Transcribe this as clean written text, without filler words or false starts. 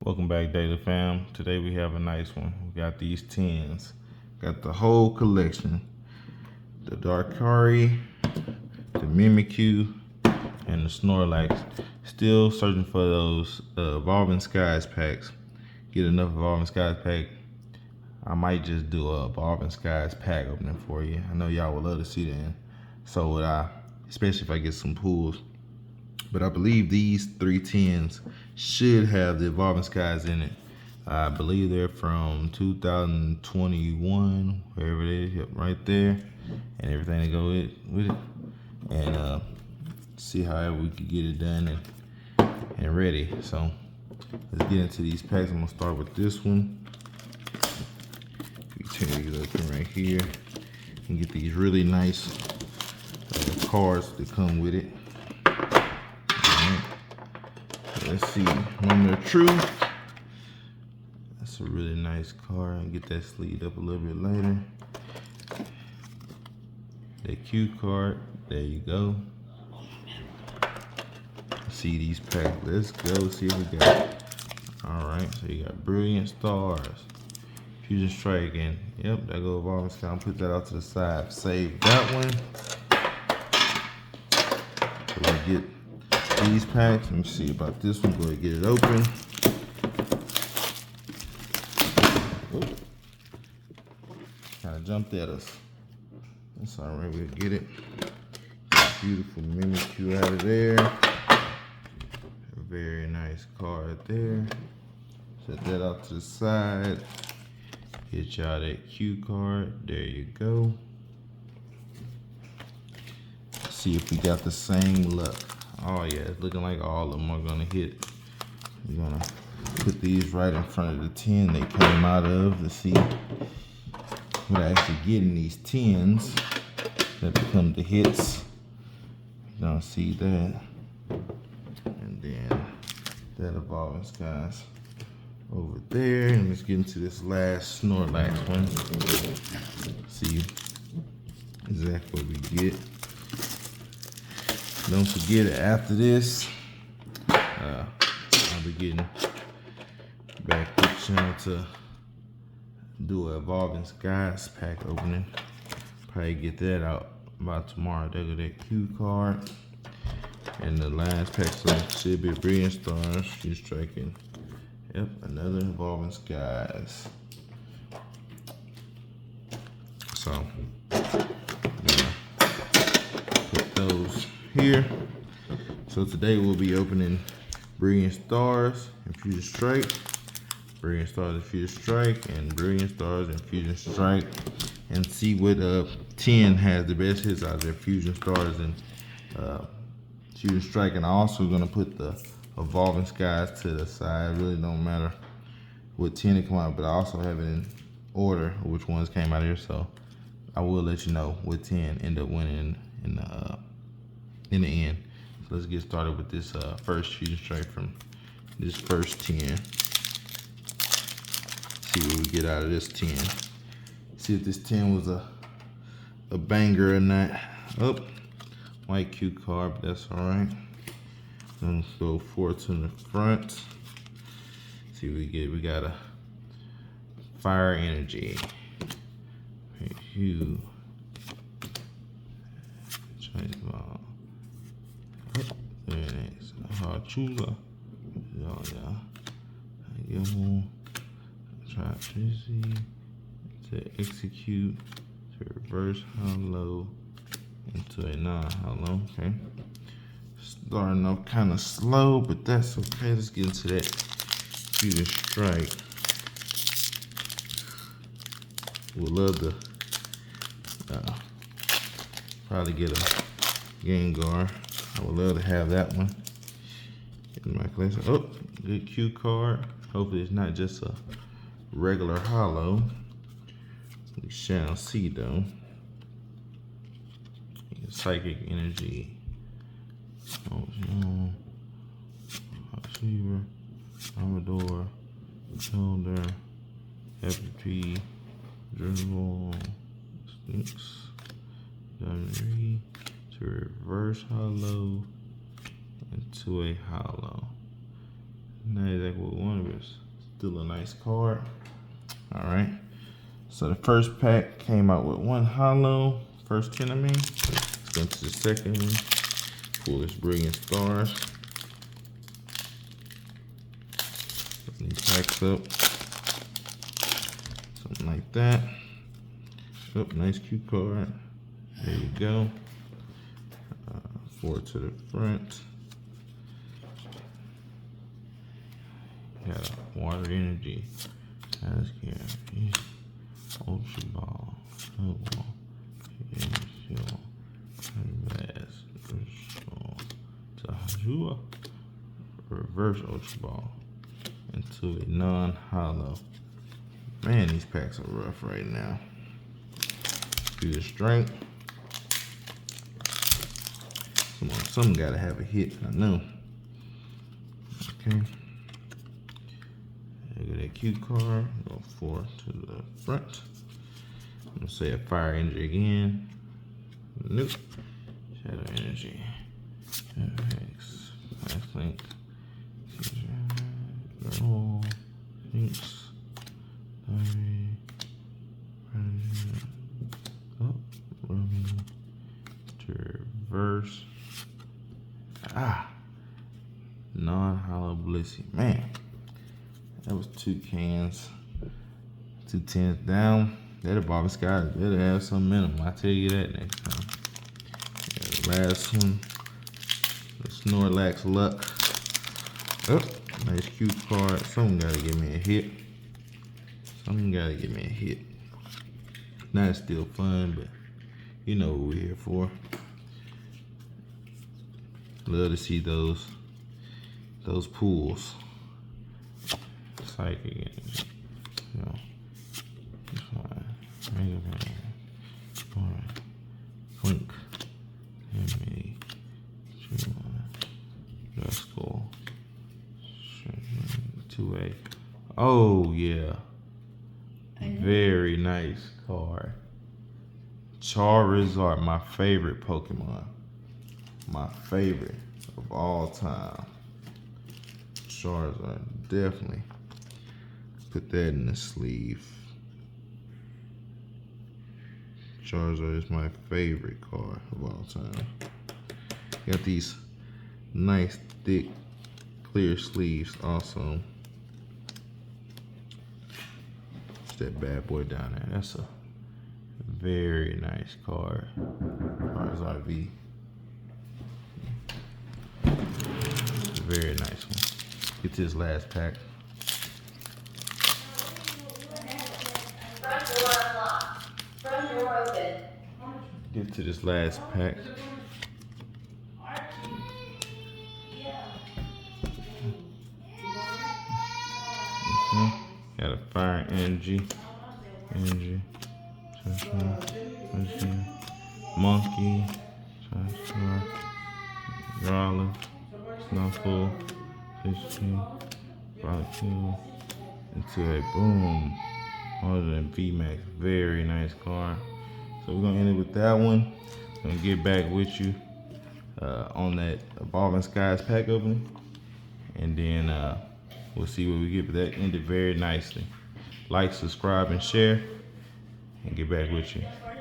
Welcome back, Daily Fam. Today we have a nice one. We got these tins. Got the whole collection. The Darkari, the Mimikyu, and the Snorlax. Still searching for those Evolving Skies packs. Get enough Evolving Skies pack. I might just do a Evolving Skies pack opening for you. I know y'all would love to see that. So would I, especially if I get some pulls. But I believe these 3 tins should have the Evolving Skies in it. I believe they're from 2021, wherever it is, yep, right there, and everything that goes with it. And see how we can get it done and ready. So let's get into these packs. I'm gonna start with this one. You take it open right here and get these really nice cards that come with it. Let's see, Moment of Truth. That's a really nice card. I'll get that sleeved up a little bit later. That cue card, there you go. See these packs, let's go see what we got. All right, so you got Brilliant Stars, Fusion Strike, and yep, that goes Evolving Sky. I'll put that out to the side, save that one. So we get these packs. Let me see about this one. Go ahead and get it open. Kind of jumped at us. That's all right. We'll get it. Beautiful Mimikyu out of there. A very nice card there. Set that out to the side. Get y'all that cue card. There you go. See if we got the same luck. Oh yeah, it's looking like all of them are gonna hit. We're gonna put these right in front of the tin they came out of to see what I actually get in these tins that become the hits. You're gonna see that. And then that Evolving Skies over there. And let's get into this last Snorlax one. See exactly what we get. Don't forget, after this, I'll be getting back to the channel to do an Evolving Skies pack opening. Probably get that out by tomorrow. There go that cue card. And the last pack should be Brilliant Stars. She's striking. Yep, another Evolving Skies. So, put those here. So today we'll be opening Brilliant Stars and Fusion Strike, Brilliant Stars and Fusion Strike, and Brilliant Stars and Fusion Strike, and see what 10 has the best hits out of their Fusion Stars and Fusion Strike. And I'm also gonna put the Evolving Skies to the side. It really don't matter what 10 it come out, but I also have it in order which ones came out here, so I will let you know what 10 end up winning in the end. So let's get started with this first Fusion Strike from this first 10. See what we get out of this 10. See if this 10 was a banger or not. Oh, white cue card, but that's all right. Let's go 4 to the front. See what we get. We got a Fire Energy. Hue. Chinese ball. Very nice. Chula. Yeah. Try Tracy to execute to reverse hollow into a non-hollow. Okay. Starting off kind of slow, but that's okay. Let's get into that Fusion Strike. We'll love to probably get a Gengar. I would love to have that one in my collection. Oh, good cue card. Hopefully it's not just a regular hollow. We shall see though. Psychic Energy. Receiver, Amador, Shoulder, FP, Dribble, Stinks, Diamond to reverse hollow into a hollow. Not exactly what we wanted, but it's still a nice card. All right. So the first pack came out with 1 hollow. First 10 I mean. Let's go to the second one. Pull this Brilliant Stars. Open these packs up. Something like that. Oh, nice cue card. There you go. Forward to the front. Got a Water Energy. That's scary. Ultra Ball. Snowball. Infield. Tahajua. Reverse Ultra Ball into a non-hollow. Man, these packs are rough right now. Future Strength. Come on, some gotta have a hit, I know. Okay. Look at that cue card. Go 4 to the front. I'm gonna say a Fire Energy again. Nope. Shadow Energy. X. Last Link. Roll. Thanks. Oh, running to reverse. Non-hollow Blissey. Man, that was 2 cans. 2 tens down. That Evolving Skies better have some minimum. I'll tell you that next time. Yeah, the last one. The Snorlax Luck. Oh, nice cute card. Something gotta give me a hit. Something gotta give me a hit. Now it's still fun, but you know what we're here for. Love to see those pools. Psychic Energy. You know, this one. Mega Man. Clink. Enemy. 2-1. 2A. Oh yeah. Very nice card. Charizard, my favorite Pokemon. My favorite of all time. Charizard, definitely put that in the sleeve. Charizard is my favorite card of all time. Got these nice, thick, clear sleeves also. That bad boy down there. That's a very nice card. Charizard V. Very nice one. Get to this last pack. Front door unlocked. Front door open. Get to this last pack. Got a Fire Energy. Monkey. Raleigh. Snuffle. Fishing. Rockkill. Into a boom. Other than VMAX. Very nice card. So we're gonna end it with that one. Gonna get back with you on that Evolving Skies pack opening. And then we'll see what we get, but that ended very nicely. Like, subscribe, and share, and get back with you.